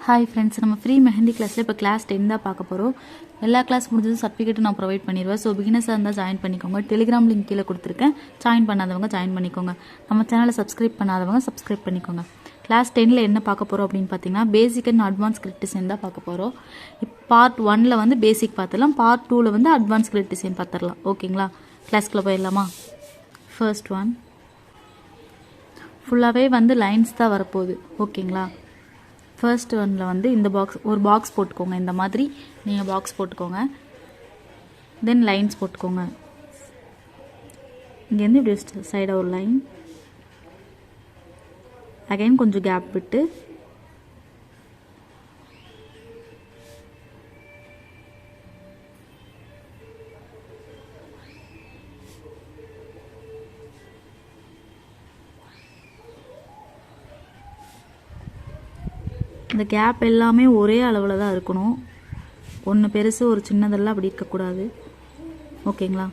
Hi friends, நம்ம free mehndi கிளாஸில் இப்போ கிளாஸ் 10 தான் பார்க்க போகிறோம். எல்லா கிளாஸ் முடிஞ்சதும் சர்டிஃபிகேட்டும் நான் ப்ரொவைட் பண்ணிடுவேன். ஸோ பிகினர்ஸாக இருந்தால் ஜாயின் பண்ணிக்கோங்க. டெலிகிராம் லிங்க் கீழே கொடுத்துருக்கேன். ஜாயின் பண்ணாதவங்க ஜாயின் பண்ணிக்கோங்க. நம்ம சேனலை சப்ஸ்கிரைப் பண்ணாதவங்க சப்ஸ்கிரைப் பண்ணிக்கோங்க. கிளாஸ் 10ல் என்ன பார்க்க போகிறோம் அப்படின்னு பார்த்தீங்கன்னா, பேசிக் அண்ட் அட்வான்ஸ் கிரிட் டிசைன் தான் பார்க்க போகிறோம். பார்ட் 1ல் வந்து பேசிக் பார்த்துடலாம். பார்ட் 2ல் வந்து அட்வான்ஸ் கிரிட் டிசைன் பார்த்துடலாம். ஓகேங்களா? கிளாஸ்க்குள்ளே போயிடலாமா? ஃபர்ஸ்ட் ஒன் ஃபுல்லாகவே வந்து லைன்ஸ் தான் வரப்போகுது. ஓகேங்களா? ஃபர்ஸ்ட் ஒன்ல வந்து இந்த ஒரு பாக்ஸ் போட்டுக்கோங்க. இந்த மாதிரி நீங்கள் பாக்ஸ் போட்டுக்கோங்க. தென் லைன்ஸ் போட்டுக்கோங்க. இங்கேருந்து இப்படி சைடாக ஒரு லைன், அகைன் கொஞ்சம் கேப் விட்டு இந்த கேப் எல்லாமே ஒரே அளவில் தான் இருக்கணும். ஒன்று பெருசு ஒரு சின்னதெல்லாம் அப்படி இருக்கக்கூடாது. ஓகேங்களா?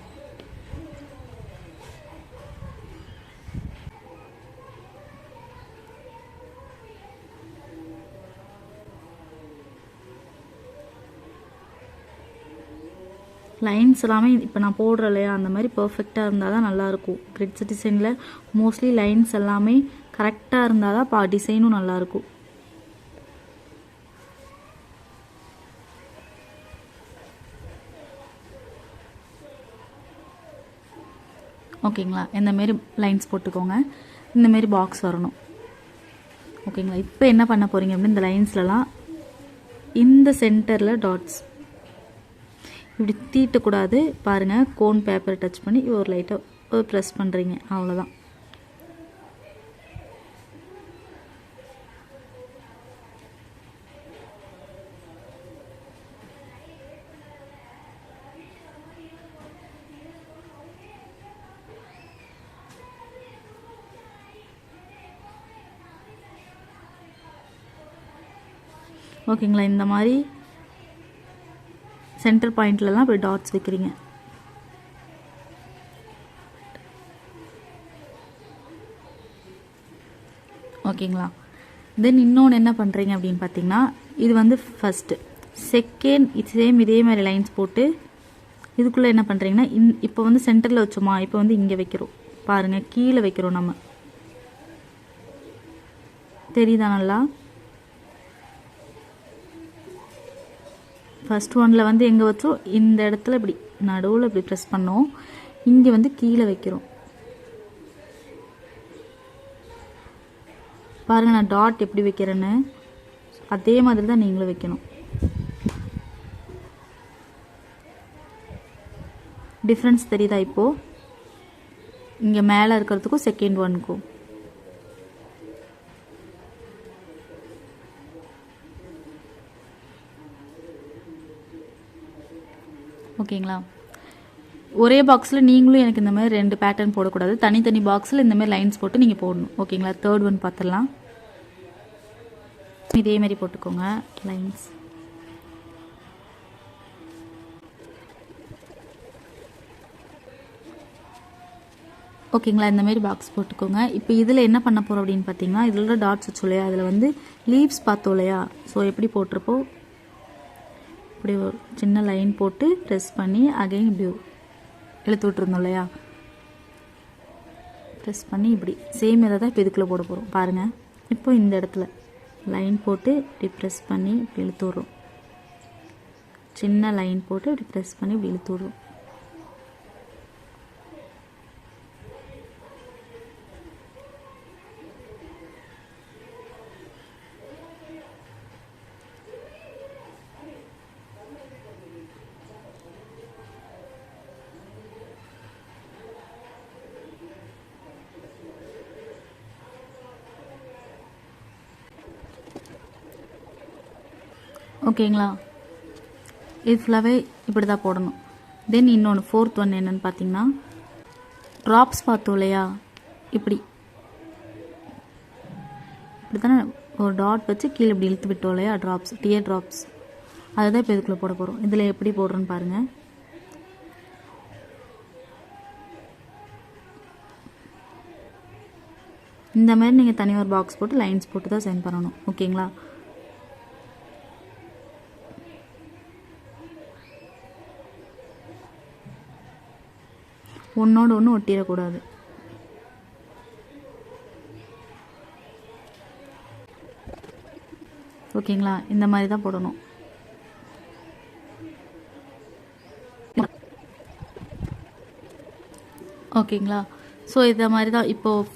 லைன்ஸ் எல்லாமே இப்போ நான் போடுறேன் இல்லையா, அந்த மாதிரி பர்ஃபெக்டாக இருந்தால் தான் நல்லாயிருக்கும். கிரிட்ஸ் டிசைனில் மோஸ்ட்லி லைன்ஸ் எல்லாமே கரெக்டாக இருந்தால் தான் டிசைனும் நல்லாயிருக்கும். ஓகேங்களா? இந்தமாரி லைன்ஸ் போட்டுக்கோங்க. இந்தமாரி பாக்ஸ் வரணும். ஓகேங்களா? இப்போ என்ன பண்ண போகிறீங்க அப்படின்னு, இந்த லைன்ஸ்லலாம் இந்த சென்டரில் டாட்ஸ் இப்படி தீட்டக்கூடாது. பாருங்கள், கோன் பேப்பரை டச் பண்ணி ஒரு லைட்டாக ப்ரெஸ் பண்ணுறீங்க, அவ்வளோதான். ஓகேங்களா? இந்த மாதிரி சென்டர் பாயிண்ட்லலாம் இப்படி டாட்ஸ் வைக்கிறீங்க. ஓகேங்களா? தென் இன்னொன்று என்ன பண்ணுறீங்க அப்படின்னு பார்த்தீங்கன்னா, இது வந்து ஃபஸ்ட்டு செகண்ட் சேம் இதே மாதிரி லைன்ஸ் போட்டு இதுக்குள்ளே என்ன பண்ணுறீங்கன்னா, இப்போ வந்து சென்டரில் வச்சோமா, இப்போ வந்து இங்கே வைக்கிறோம். பாருங்கள், கீழே வைக்கிறோம். நம்ம தெரியுதா? நல்லா ஃபர்ஸ்ட் ஒன்னில் வந்து எங்கே வச்சோம், இந்த இடத்துல இப்படி நடுவில் இப்படி ப்ரெஸ் பண்ணோம். இங்கே வந்து கீழே வைக்கிறோம். பாருங்கள், நான் டாட் எப்படி வைக்கிறேன்னு அதே மாதிரி தான் நீங்களும் வைக்கணும். டிஃப்ரென்ஸ் தெரியுதா? இப்போது இங்கே மேலே இருக்கிறதுக்கும் செகண்ட் ஒன்னுக்கும். ஓகேங்களா? ஒரே பாக்ஸில் நீங்களும் எனக்கு இந்த மாதிரி 2 பேட்டர்ன் போடக்கூடாது. தனித்தனி பாக்ஸில் இந்த மாதிரி லைன்ஸ் போட்டு நீங்கள் போடணும். ஓகேங்களா? தேர்ட் ஒன் பார்த்துடலாம். இதே மாதிரி போட்டுக்கோங்க லைன்ஸ். ஓகேங்களா? இந்த மாதிரி பாக்ஸ் போட்டுக்கோங்க. இப்போ இதில் என்ன பண்ண போகிறோம் அப்படின்னு பார்த்தீங்கன்னா, இதில் டாட்ஸ் வச்சோம் இல்லையா, அதில் வந்து லீவ்ஸ் பார்த்தோம் இல்லையா. ஸோ எப்படி போட்டிருப்போம், இப்படி ஒரு சின்ன லைன் போட்டு ப்ரெஸ் பண்ணி அகைன் இப்படி இழுத்து விட்டுருந்தோம் இல்லையா, ப்ரெஸ் பண்ணி இப்படி சேம் இதை தான் இப்போ இதுக்குள்ளே போட போகிறோம். பாருங்கள், இப்போ இந்த இடத்துல லைன் போட்டு இப்படி ப்ரெஸ் பண்ணி இப்படி இழுத்து விட்றோம். சின்ன லைன் போட்டு இப்படி ப்ரெஸ் பண்ணி இப்படி இழுத்து விட்றோம். ஓகேங்களா? இது ஃபுல்லாகவே இப்படி தான் போடணும். தென் இன்னொன்று ஃபோர்த் ஒன் என்னென்னு பார்த்தீங்கன்னா, ட்ராப்ஸ் பார்த்தோம் இல்லையா, இப்படி தானே ஒரு டாட் வச்சு கீழே இப்படி இழுத்து விட்டோம் இல்லையா, ட்ராப்ஸ், டியர் ட்ராப்ஸ். அதை தான் இப்போ இதுக்குள்ளே போட போகிறோம். இதில் எப்படி போடுறோன்னு பாருங்கள். இந்த மாதிரி நீங்கள் தனியாக ஒரு பாக்ஸ் போட்டு லைன்ஸ் போட்டு தான் சென்ட் பண்ணணும். ஓகேங்களா? ஒன்றோடு ஒன்று ஒட்டிடக்கூடாது. ஓகேங்களா, இந்த மாதிரி தான் போடணும். ஓகேங்களா, ஸோ இந்த மாதிரி தான். இப்போது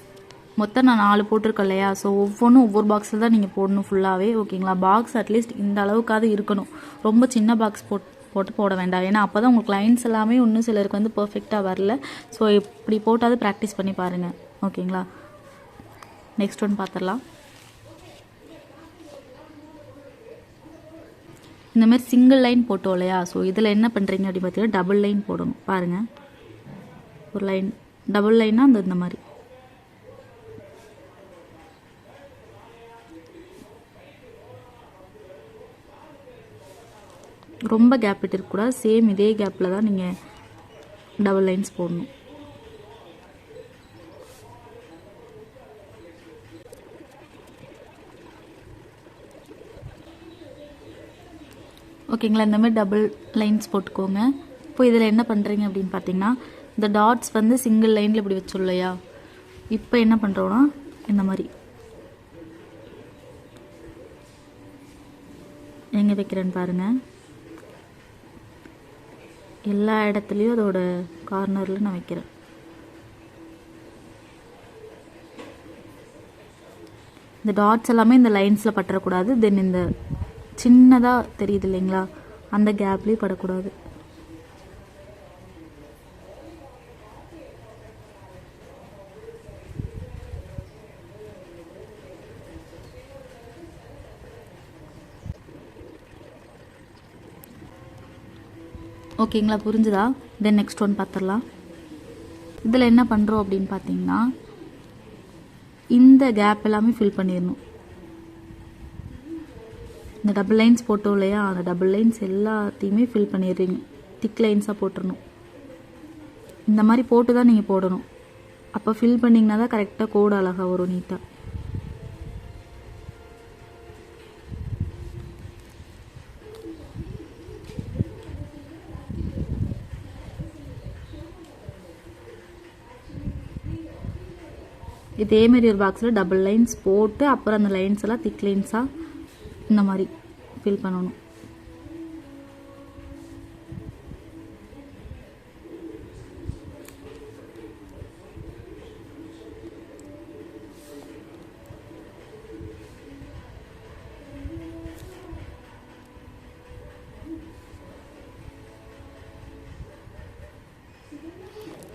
மொத்தம் நான் 4 போட்டிருக்கேன் இல்லையா, ஸோ ஒவ்வொன்றும் ஒவ்வொரு பாக்ஸில் தான் நீங்கள் போடணும் ஃபுல்லாகவே. ஓகேங்களா, பாக்ஸ் அட்லீஸ்ட் இந்த அளவுக்காவது இருக்கணும். ரொம்ப சின்ன பாக்ஸ் போட்டு போட வேண்டாம். ஏன்னா அப்போ தான் உங்களுக்கு லைன்ஸ் எல்லாமே இன்னும் சிலருக்கு வந்து பர்ஃபெக்டாக வரல. ஸோ இப்படி போட்டாவது ப்ராக்டிஸ் பண்ணி பாருங்கள். ஓகேங்களா, நெக்ஸ்ட் ஒன் பார்த்துடலாம். இந்த மாதிரி சிங்கிள் லைன் போட்டோம் இல்லையா, ஸோ இதில் என்ன பண்ணுறீங்க அப்படின்னு பார்த்தீங்கன்னா டபுள் லைன் போடணும். பாருங்கள், ஒரு லைன் டபுள் லைனாக இந்த மாதிரி ரொம்ப கேப் விட்டு இருக்கக்கூடாது. சேம் இதே கேப்பில் தான் நீங்கள் டபுள் லைன்ஸ் போடணும். ஓகேங்களா, இந்த மாதிரி டபுள் லைன்ஸ் போட்டுக்கோங்க. இப்போ இதில் என்ன பண்ணுறீங்க அப்படின்னு பார்த்தீங்கன்னா இந்த டாட்ஸ் வந்து சிங்கிள் லைனில் இப்படி வச்சோம் இல்லையா, இப்போ என்ன பண்ணுறோன்னா இந்த மாதிரி எங்கே வைக்கிறேன்னு பாருங்கள். எல்லா இடத்துலையும் அதோட கார்னரில் நான் வைக்கிறேன். இந்த டாட்ஸ் எல்லாமே இந்த லைன்ஸில் பற்றக்கூடாது. தென் இந்த சின்னதாக தெரியுது இல்லைங்களா, அந்த கேப்லேயும் படக்கூடாது. ஓகேங்களா, புரிஞ்சுதா? தென் நெக்ஸ்ட் ஒன் பார்த்துடலாம். இதில் என்ன பண்ணுறோம் அப்படின்னு பார்த்தீங்கன்னா இந்த கேப் எல்லாமே ஃபில் பண்ணிடணும். இந்த டபுள் லைன்ஸ் போட்டோம் இல்லையா, அந்த டபுள் லைன்ஸ் எல்லாத்தையுமே ஃபில் பண்ணிடுறீங்க. திக் லைன்ஸாக போட்டுடணும். இந்த மாதிரி போட்டு தான் நீங்கள் போடணும். அப்போ ஃபில் பண்ணிங்கன்னா தான் கரெக்டாக கோடு அழகாக வரும் நீட்டாக. இதேமாரி ஒரு பாக்ஸில் டபுள் லைன்ஸ் போட்டு அப்புறம் அந்த லைன்ஸ் எல்லாம் திக் லைன்ஸாக இந்த மாதிரி ஃபில் பண்ணணும்.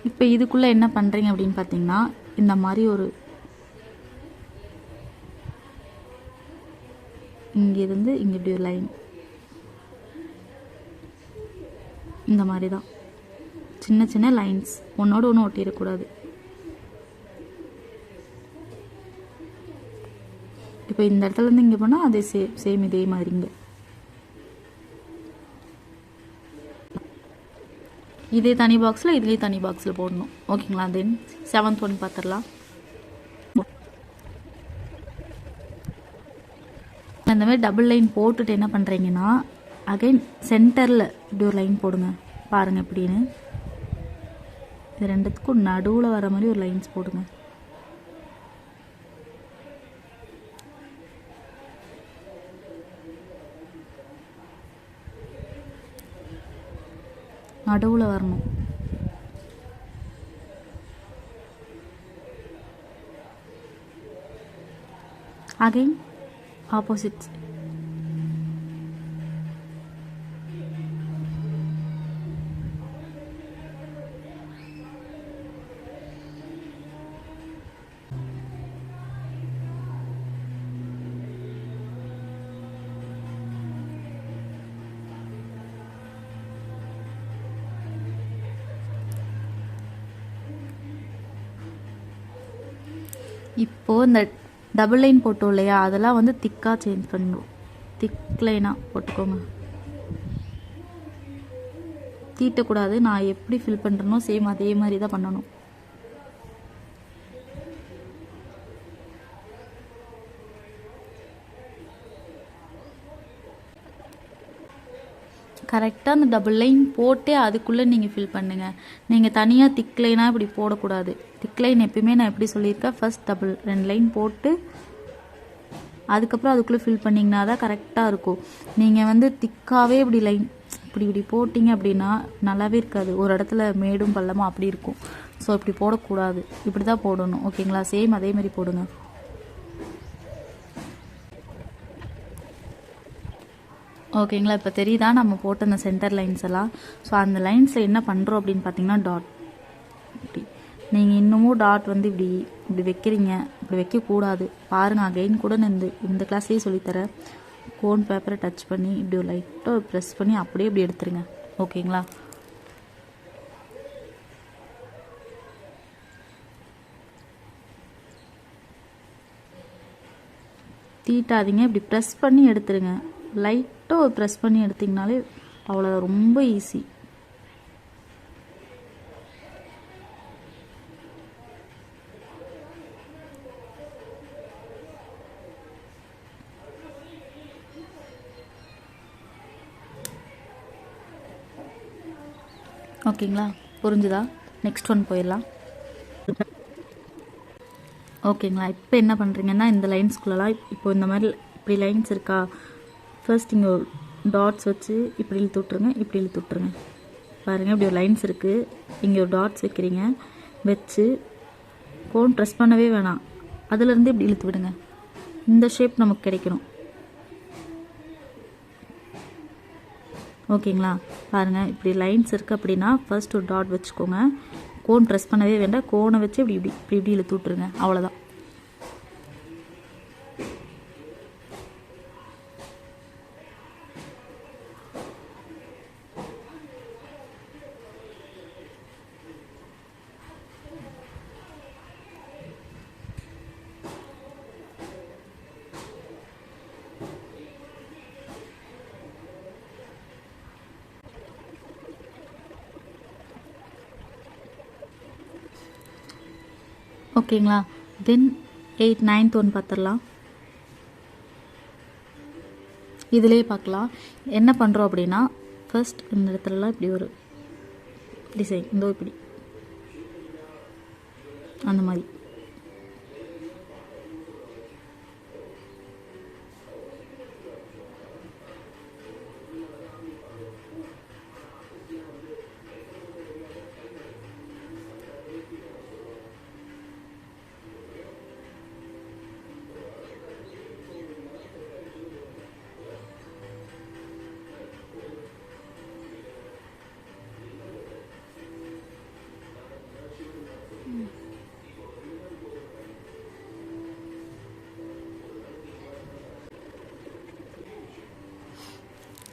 இப்போ இதுக்குள்ளே என்ன பண்ணுறீங்க அப்படின்னு பார்த்தீங்கன்னா இந்த மாதிரி ஒரு இங்கேருந்து இங்கே இப்படி ஒரு லைன், இந்த மாதிரி தான் சின்ன சின்ன லைன்ஸ் ஒன்றோடு ஒன்று ஒட்டிடக்கூடாது. இப்போ இந்த இடத்துலேருந்து இங்கே போனால் அதே சேம் இதே மாதிரிங்க. இதே தனி பாக்ஸில் இதுலேயே தனி பாக்ஸில் போடணும். ஓகேங்களா, தென் 7th ஒன் பார்த்துடலாம். இந்த மாதிரி டபுள் லைன் போட்டுட்டு என்ன பண்ணுறீங்கன்னா அகைன் சென்டரில் இப்படி ஒரு லைன் போடுங்க. பாருங்கள் எப்படின்னு. இது ரெண்டுத்துக்கும் நடுவில் வர மாதிரி ஒரு லைன்ஸ் போடுங்க. நடுவில் வரணும். Again opposite. இப்போது இந்த டபுள் லைன் போட்டோம் இல்லையா, அதெல்லாம் வந்து திக்காக சேஞ்ச் பண்ணணும். திக் லைனாக போட்டுக்கோங்க. தீட்டக்கூடாது. நான் எப்படி ஃபில் பண்ணுறனோ சேம் அதே மாதிரி தான் பண்ணணும். கரெக்டாக அந்த டபுள் லைன் போட்டே அதுக்குள்ளே நீங்கள் ஃபில் பண்ணுங்கள். நீங்கள் தனியாக திக் லைனாக இப்படி போடக்கூடாது. திக் லைன் எப்பயுமே நான் எப்படி சொல்லியிருக்கேன், ஃபர்ஸ்ட் 2 லைன் போட்டு அதுக்கப்புறம் அதுக்குள்ளே ஃபில் பண்ணிங்கன்னா தான் கரெக்டாக இருக்கும். நீங்கள் வந்து திக்காகவே இப்படி லைன் இப்படி போட்டிங்க அப்படின்னா நல்லாவே இருக்காது. ஒரு இடத்துல மேடும் பள்ளமும் அப்படி இருக்கும். ஸோ இப்படி போடக்கூடாது, இப்படி தான் போடணும். ஓகேங்களா? சேம் அதே மாதிரி போடுங்க. ஓகேங்களா? இப்போ தெரியுதா நம்ம போட்ட அந்த சென்டர் லைன்ஸ் எல்லாம்? ஸோ அந்த லைன்ஸில் என்ன பண்ணுறோம் அப்படின்னு பார்த்தீங்கன்னா டாட். இப்படி நீங்கள் இன்னமும் டாட் வந்து இப்படி இப்படி வைக்கிறீங்க. இப்படி வைக்கக்கூடாது. பாருங்கள், அகைன் கூட நான் இந்த கிளாஸ்லேயே சொல்லித்தரேன். கோன் பேப்பரை டச் பண்ணி இப்படி ஒரு லைட்டாக ப்ரெஸ் பண்ணி அப்படியே இப்படி எடுத்துருங்க. ஓகேங்களா? தீட்டாதீங்க, இப்படி ப்ரெஸ் பண்ணி எடுத்துருங்க. லைட்டாக ஒரு ப்ரெஸ் பண்ணி எடுத்திங்கனாலே அவ்வளோ, ரொம்ப ஈஸி. ஓகேங்களா? புரிஞ்சுதா? நெக்ஸ்ட் ஒன் போயிடலாம். ஓகேங்களா? இப்போ என்ன பண்ணுறீங்கன்னா இந்த லைன்ஸ்குள்ளலாம் இப்போ இந்த மாதிரி இப்படி லைன்ஸ் இருக்கா, ஃபர்ஸ்ட் இங்கே ஒரு டாட்ஸ் வச்சு இப்படி இழுத்து விட்ருங்க. இப்படி இழுத்து விட்ருங்க. பாருங்கள், இப்படி ஒரு லைன்ஸ் இருக்குது. இங்கே ஒரு டாட்ஸ் வைக்கிறீங்க. வச்சு கோன் ப்ரெஸ் பண்ணவே வேணாம், அதுலேருந்து இப்படி இழுத்து விடுங்க. இந்த ஷேப் நமக்கு கிடைக்கணும். ஓகேங்களா? பாருங்கள், இப்படி லைன்ஸ் இருக்குது அப்படின்னா ஃபர்ஸ்ட் ஒரு டாட் வச்சுக்கோங்க. கோன் ப்ரெஸ் பண்ணவே வேண்டாம். கோனை வச்சு இப்படி இப்படி இப்படி இப்படி இழுத்து விட்ருங்க. அவ்வளோதான். ஓகேங்களா? தென் 8th 9th ஒன் பார்த்துடலாம். இதிலே பார்க்கலாம். என்ன பண்ணுறோம் அப்படின்னா ஃபர்ஸ்ட் இந்த இடத்துலலாம் இப்படி ஒரு டிசைன், இந்த இப்படி அந்த மாதிரி.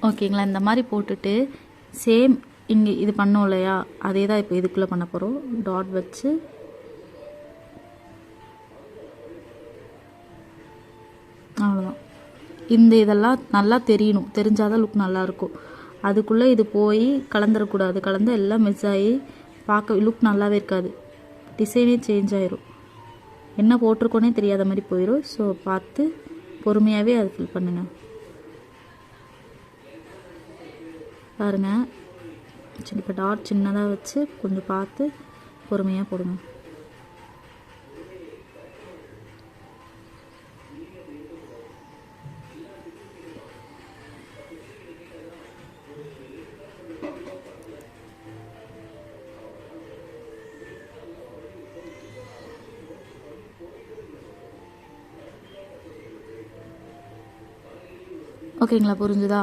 ஓகேங்களா? இந்த மாதிரி போட்டுட்டு சேம் இங்கே இது பண்ணோம் இல்லையா, அதே தான் இப்போ இதுக்குள்ளே பண்ண போகிறோம். டாட் வச்சு அவ்வளோதான். இந்த இதெல்லாம் நல்லா தெரியணும், தெரிஞ்சாதான் லுக் நல்லாயிருக்கும். அதுக்குள்ளே இது போய் கலந்துடக்கூடாது. கலந்து எல்லாம் மிஸ் ஆகி பார்க்க லுக் நல்லாவே இருக்காது. டிசைனே சேஞ்ச் ஆயிரும். என்ன போட்டிருக்கோன்னே தெரியாத மாதிரி போயிடும். ஸோ பார்த்து பொறுமையாகவே அதை ஃபில் பண்ணுங்கள். பாருங்கள், இப்போ டாட் சின்னதாக வச்சு கொஞ்சம் பார்த்து பொறுமையாக போடுங்க. ஓகேங்களா? புரிஞ்சுதா?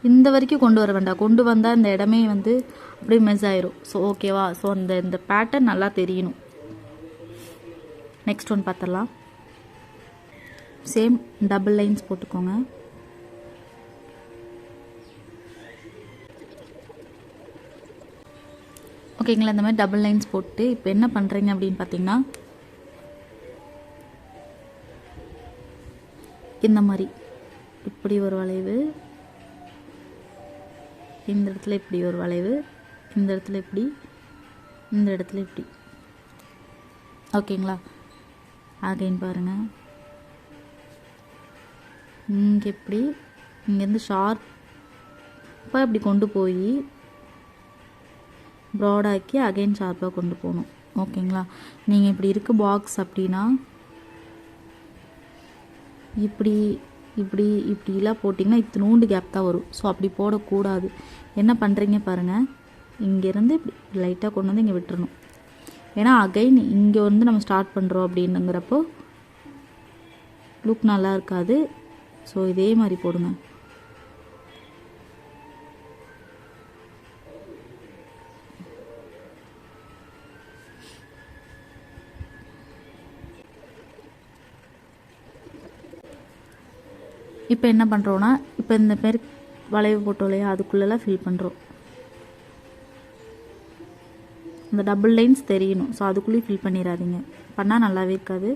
இந்த வரைக்கும் கொண்டு வர வேண்டாம். கொண்டு வந்தால் இந்த இடமே வந்து அப்படியே மிஸ் ஆயிரும். ஸோ ஓகேவா? ஸோ இந்த பேட்டர்ன் நல்லா தெரியணும். நெக்ஸ்ட் ஒன் பார்த்துடலாம். சேம் டபுள் லைன்ஸ் போட்டுக்கோங்க. ஓகேங்களா? இந்த மாதிரி டபுள் லைன்ஸ் போட்டு இப்போ என்ன பண்ணுறீங்க அப்படின்னு பார்த்தீங்கன்னா இந்த மாதிரி இப்படி ஒரு வளைவு, இந்த இடத்துல இப்படி ஒரு வளைவு, இந்த இடத்துல இப்படி, இந்த இடத்துல இப்படி. ஓகேங்களா? அகைன் பாருங்கள், இங்கே இப்படி, இங்கேருந்து ஷார்ப்பாக இப்படி கொண்டு போய் ப்ராடாக்கி அகைன் ஷார்ப்பாக கொண்டு போகணும். ஓகேங்களா? நீங்கள் இப்படி இருக்கு பாக்ஸ் அப்படின்னா இப்படி இப்படி இப்படிலாம் போட்டிங்கன்னா இத்தினூண்டு கேப் தான் வரும். ஸோ அப்படி போடக்கூடாது. என்ன பண்ணுறீங்க பாருங்கள், இங்கேருந்து இப்படி லைட்டாக கொண்டு வந்து இங்கே விட்டுறணும். ஏன்னா அகைன் இங்கே வந்து நம்ம ஸ்டார்ட் பண்ணுறோம் அப்படின்னுங்கிறப்போ லுக் நல்லா இருக்காது. ஸோ இதே மாதிரி போடுங்க. இப்போ என்ன பண்ணுறோன்னா, இப்போ இந்த பேர் வளைவு போட்டோம் இல்லையா, அதுக்குள்ளெல்லாம் ஃபில் பண்ணுறோம். அந்த டபுள் லைன்ஸ் தெரியணும். ஸோ அதுக்குள்ளேயும் ஃபில் பண்ணிடாதீங்க, பண்ணால் நல்லாவே இருக்காது.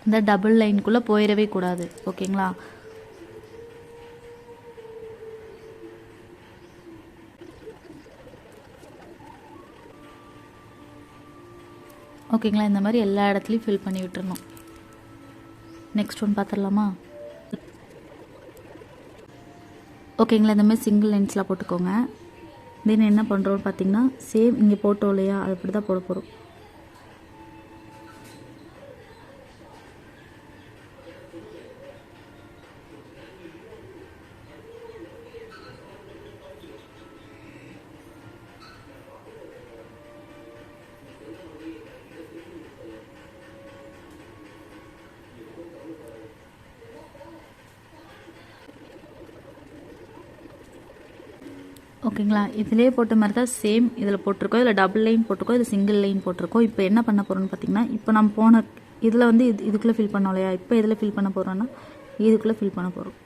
இந்த டபுள் லைனுக்குள்ளே போயிடவே கூடாது. ஓகேங்களா? ஓகேங்களா? இந்த மாதிரி எல்லா இடத்துலையும் ஃபில் பண்ணி விட்டுறணும். நெக்ஸ்ட் ஒன் பார்த்துடலாமா? ஓகேங்களா? இந்த மாதிரி சிங்கிள் லைன்ஸ்லாம் போட்டுக்கோங்க. தென் என்ன பண்ணுறோன்னு பார்த்தீங்கன்னா, சேம் இங்கே போட்டோம் இல்லையா, அது அப்படி தான் போட போகிறோம். ஓகேங்களா? இதிலே போட்ட மாதிரி தான் சேம் இதில் போட்டிருக்கோம். இதில் டபுள் லைன் போட்டிருக்கோம், இதில் சிங்கிள் லைன் போட்டிருக்கோம். இப்போ என்ன பண்ண போகிறோம்னு பார்த்தீங்கன்னா, இப்போ நம்ம போன இதில் வந்து இதுக்குள்ளே ஃபில் பண்ணோம் இல்லையா, இப்போ இதில் ஃபில் பண்ண போகிறோன்னா இதுக்குள்ளே ஃபில் பண்ண போகிறோம்.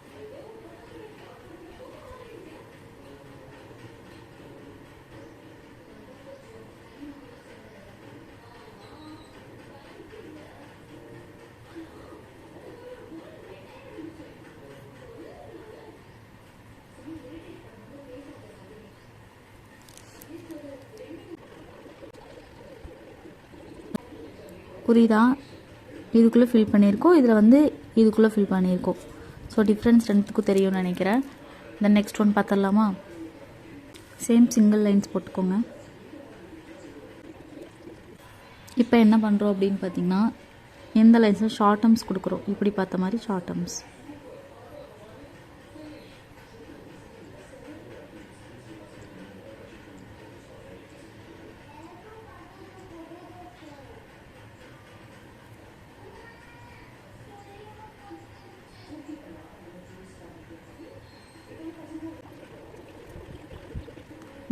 புரியுதா? இதுக்குள்ளே ஃபில் பண்ணியிருக்கோம், இதில் வந்து இதுக்குள்ளே ஃபில் பண்ணியிருக்கோம். ஸோ டிஃப்ரென்ஸ் ரெண்டுத்துக்கும் தெரியும்னு நினைக்கிறேன். தென் நெக்ஸ்ட் ஒன் பார்த்துடலாமா? சேம் சிங்கிள் லைன்ஸ் போட்டுக்கோங்க. இப்போ என்ன பண்ணுறோம் அப்படின்னு பார்த்தீங்கன்னா, எந்த லைன்ஸில் ஷார்ட் டர்ம்ஸ் கொடுக்குறோம், இப்படி பார்த்த மாதிரி ஷார்ட் டர்ம்ஸ்.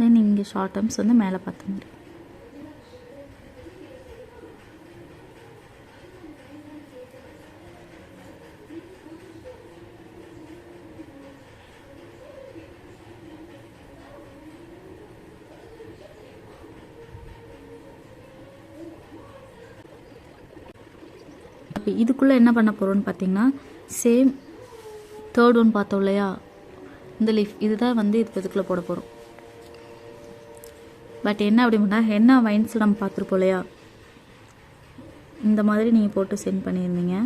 தென் இங்கே ஷார்ட் டர்ம்ஸ் வந்து மேலே பார்த்த மாதிரி. இப்போ இதுக்குள்ளே என்ன பண்ண போகிறோன்னு பார்த்தீங்கன்னா, சேம் தேர்ட் ஒன் பார்த்தோம் இல்லையா, இந்த லீஃப் இதுதான் வந்து இதுக்குள்ளே போட போகிறோம். பட் என்ன அப்படின்னா, ஹென்னா வைன்ஸ் நம்ம பார்த்துருப்போம் இல்லையா, இந்த மாதிரி நீங்கள் போட்டு சென்ட் பண்ணியிருந்தீங்க.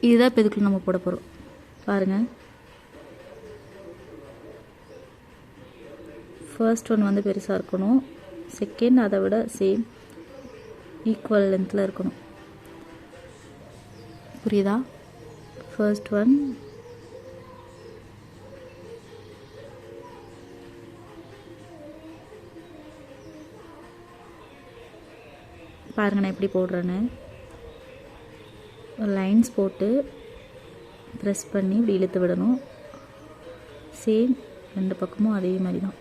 இதுதான் இப்போ இதுக்குள்ளே நம்ம போட போகிறோம். பாருங்கள், ஃபர்ஸ்ட் ஒன் வந்து பெருசாக இருக்கணும், செகண்ட் அதை விட சேம் ஈக்குவல் லென்த்தில் இருக்கணும். புரியுதா? ஃபர்ஸ்ட் ஒன், பாருங்க நான் எப்படி போடுறேன்னு. லைன்ஸ் போட்டு ப்ரெஸ் பண்ணி இப்படி இழுத்து விடணும். சேம் ரெண்டு பக்கமும் அதே மாதிரி தான்.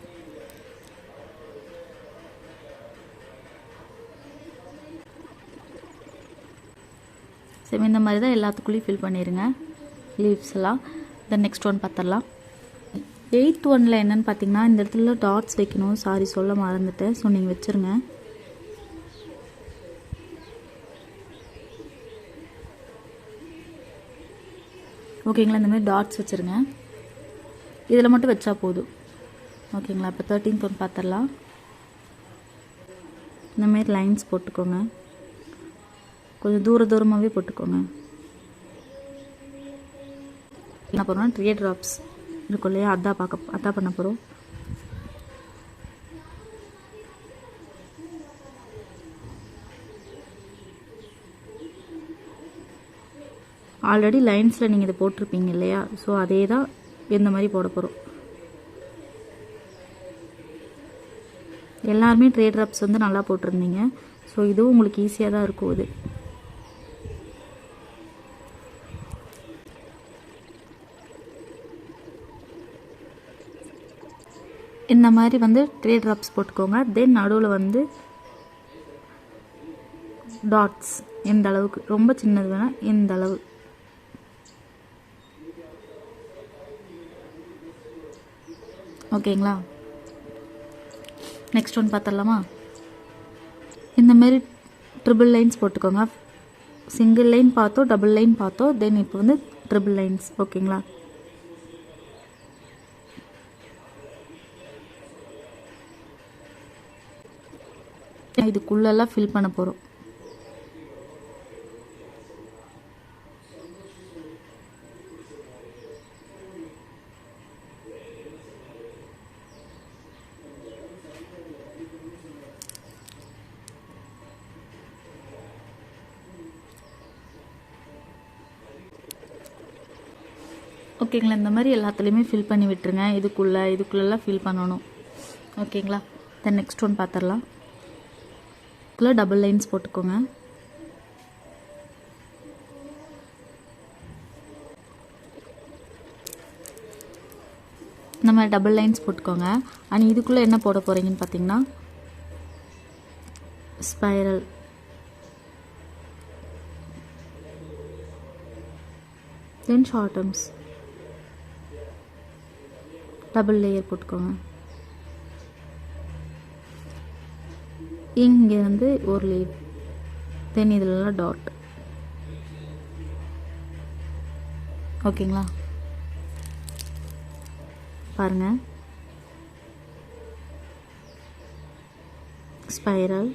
சேம் இந்த மாதிரி தான் எல்லாத்துக்குள்ளேயும் ஃபில் பண்ணிடுங்க லீவ்ஸ் எல்லாம். தென் நெக்ஸ்ட் ஒன் பார்த்துடலாம். 8th ஒன்னில் என்னென்னு பார்த்தீங்கன்னா, இந்த இடத்துல டாட்ஸ் வைக்கணும். சாரி சொல்ல மறந்துட்டேன். ஸோ நீங்கள் வச்சுருங்க. ஓகேங்களா? இந்த மாதிரி டாட்ஸ் வச்சுருங்க. இதில் மட்டும் வச்சா போதும். ஓகேங்களா? இப்போ 13th ஒன் பார்த்துடலாம். இந்தமாரி லைன்ஸ் போட்டுக்கோங்க. கொஞ்சம் தூரமாகவே போட்டுக்கோங்க. என்ன பண்ணுறோம், ட்ரே ட்ராப்ஸ் இருக்கும் இல்லையா, அதான் பண்ண போகிறோம். ஆல்ரெடி லைன்ஸில் நீங்கள் இதை போட்டிருப்பீங்க இல்லையா, ஸோ அதே தான் இந்த மாதிரி போட போகிறோம். எல்லாருமே ட்ரே ட்ராப்ஸ் வந்து நல்லா போட்டிருந்தீங்க. ஸோ இதுவும் உங்களுக்கு ஈஸியாக தான் இருக்கும். இது இந்த மாதிரி வந்து ட்ரே ட்ராப்ஸ் போட்டுக்கோங்க. தென் நடுவில் வந்து டாட்ஸ் எந்த அளவுக்கு, ரொம்ப சின்னது வேணால் இந்த அளவு. ஓகேங்களா? நெக்ஸ்ட் ஒன் பார்த்துடலாமா? இந்த மாதிரி ட்ரிபிள் லைன்ஸ் போட்டுக்கோங்க. சிங்கிள் லைன் பார்த்தோம், டபுள் லைன் பார்த்தோம். தென் இப்போ வந்து ட்ரிபிள் லைன்ஸ். ஓகேங்களா? இதுக்குள்ளெல்லாம் ஃபில் பண்ண போகிறோம். ஓகேங்களா? இந்த மாதிரி எல்லாத்துலேயுமே ஃபில் பண்ணி விட்டுருங்க. இதுக்குள்ளெல்லாம் ஃபில் பண்ணணும். ஓகேங்களா? தென் நெக்ஸ்ட் ஒன் பார்த்துடலாம். இதுக்குள்ளே டபுள் லைன்ஸ் போட்டுக்கோங்க. இந்த மாதிரி டபுள் லைன்ஸ் போட்டுக்கோங்க. அண்ட் இதுக்குள்ளே என்ன போட போகிறீங்கன்னு பார்த்தீங்கன்னா ஸ்பைரல். தென் ஷார்ட்டம்ஸ் டபுள் லேயர் போட்டுக்கோங்க. இங்கே வந்து ஒரு லேயர். தென் இதிலலாம் டாட். ஓகேங்களா? பாருங்க, ஸ்பைரல்,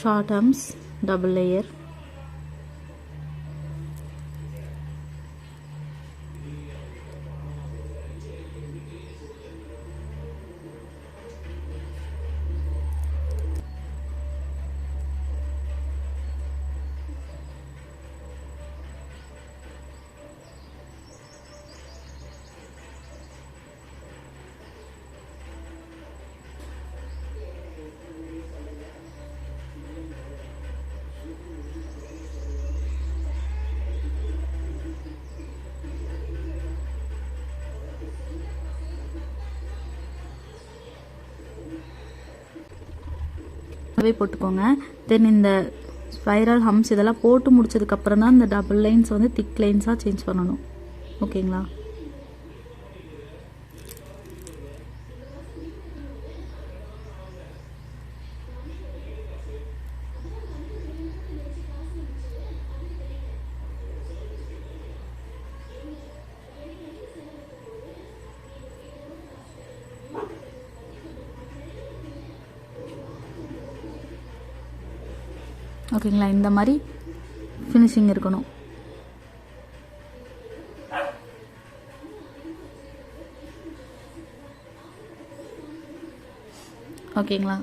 ஷார்ட்டம்ஸ், டபுள் லேயர், போட்டுக்கோங்க. தென் இந்த ஸ்பைரல், ஹம்ஸ் இதெல்லாம் போட்டு முடிச்சதுக்கப்புறம் தான் இந்த டபுள் லைன்ஸ் வந்து திக் லைன்ஸாக சேஞ்ச் பண்ணணும். ஓகேங்களா? ஓகேங்களா? இந்த மாதிரி ஃபினிஷிங் இருக்கணும். ஓகேங்களா?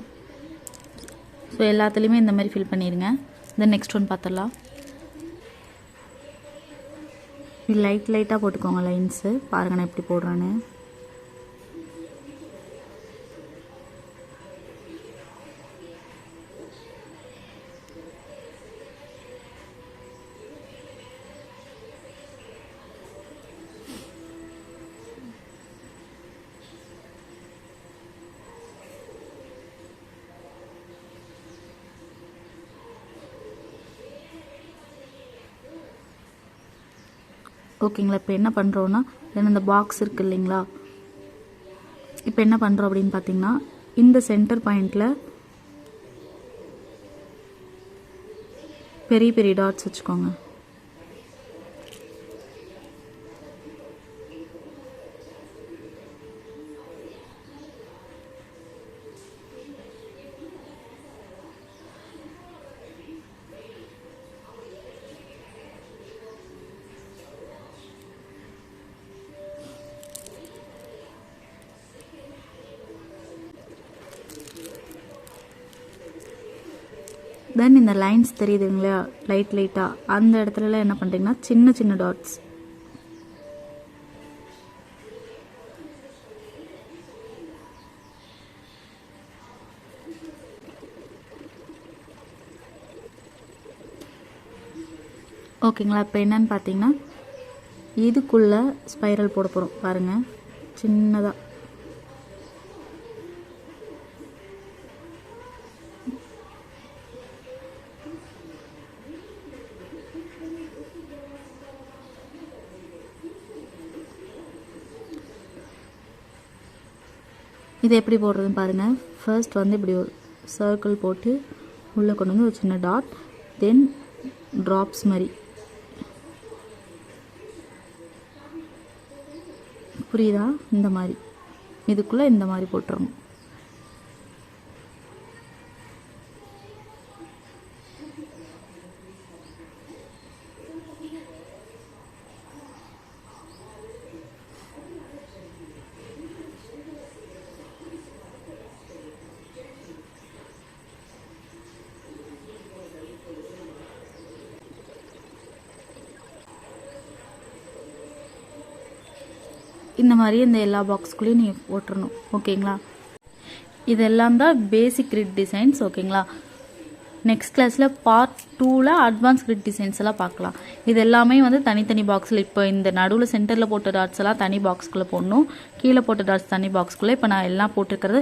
ஸோ எல்லாத்துலேயுமே இந்த மாதிரி ஃபில் பண்ணிடுங்க. தென் நெக்ஸ்ட் ஒன் பார்த்துடலாம். லைட்டாக போட்டுக்கோங்க லைன்ஸு. பாருங்க நான் எப்படி போடுறேன்னு. ஓகேங்களா? இப்போ என்ன பண்ணுறோன்னா, தென் இந்த பாக்ஸ் இருக்குது இல்லைங்களா, இப்போ என்ன பண்ணுறோம் அப்படின்னு பார்த்தீங்கன்னா, இந்த சென்டர் பாயிண்டில் பெரிய பெரிய டாட்ஸ் வச்சுக்கோங்க. தென் இந்த லைன்ஸ் தெரியுதுங்களா லைட்டாக, அந்த இடத்துலலாம் என்ன பண்ணுறீங்கன்னா சின்ன சின்ன டாட்ஸ். ஓகேங்களா. இப்போ என்னன்னு பார்த்தீங்கன்னா இதுக்குள்ளே ஸ்பைரல் போட போகிறோம் பாருங்கள், சின்னதாக. இது எப்படி போடுறதுன்னு பாருங்கள். ஃபர்ஸ்ட் வந்து இப்படி ஒரு சர்க்கிள் போட்டு உள்ளே கொண்டு வந்து ஒரு சின்ன டாட், தென் ட்ராப்ஸ் மாதிரி, புரியுதா? இந்த மாதிரி இதுக்குள்ளே இந்த மாதிரி போட்டுறணும். இந்த மாதிரி இந்த எல்லா பாக்ஸ்குள்ளேயும் நீங்கள் போட்டுறணும். ஓகேங்களா. இதெல்லாம் தான் பேசிக் கிரிட் டிசைன்ஸ். ஓகேங்களா. நெக்ஸ்ட் கிளாஸில் பார்ட் 2ல் அட்வான்ஸ் கிரிட் டிசைன்ஸ் எல்லாம் பார்க்கலாம். இது எல்லாமே வந்து தனித்தனி பாக்ஸில், இப்போ இந்த நடுவில் சென்டரில் போட்ட டாட்ஸ் எல்லாம் தனி பாக்ஸ்குள்ளே போடணும், கீழே போட்ட டாட்ஸ் தனி பாக்ஸ்குள்ளே. இப்போ நான் எல்லாம் போட்டிருக்கிறது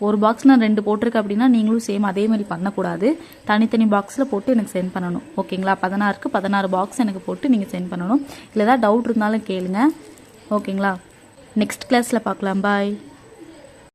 ஒரு பாக்ஸ் நான் 2 போட்டிருக்கேன் அப்படின்னா நீங்களும் சேம் அதே மாதிரி பண்ணக்கூடாது. தனித்தனி பாக்ஸில் போட்டு எனக்கு சென்ட் பண்ணணும். ஓகேங்களா. 16க்கு 16 பாக்ஸ் எனக்கு போட்டு நீங்கள் சென்ட் பண்ணணும். இல்லை ஏதாவது டவுட் இருந்தாலும் கேளுங்க. ஓகேங்களா. நெக்ஸ்ட் கிளாஸில் பார்க்கலாம். பாய்.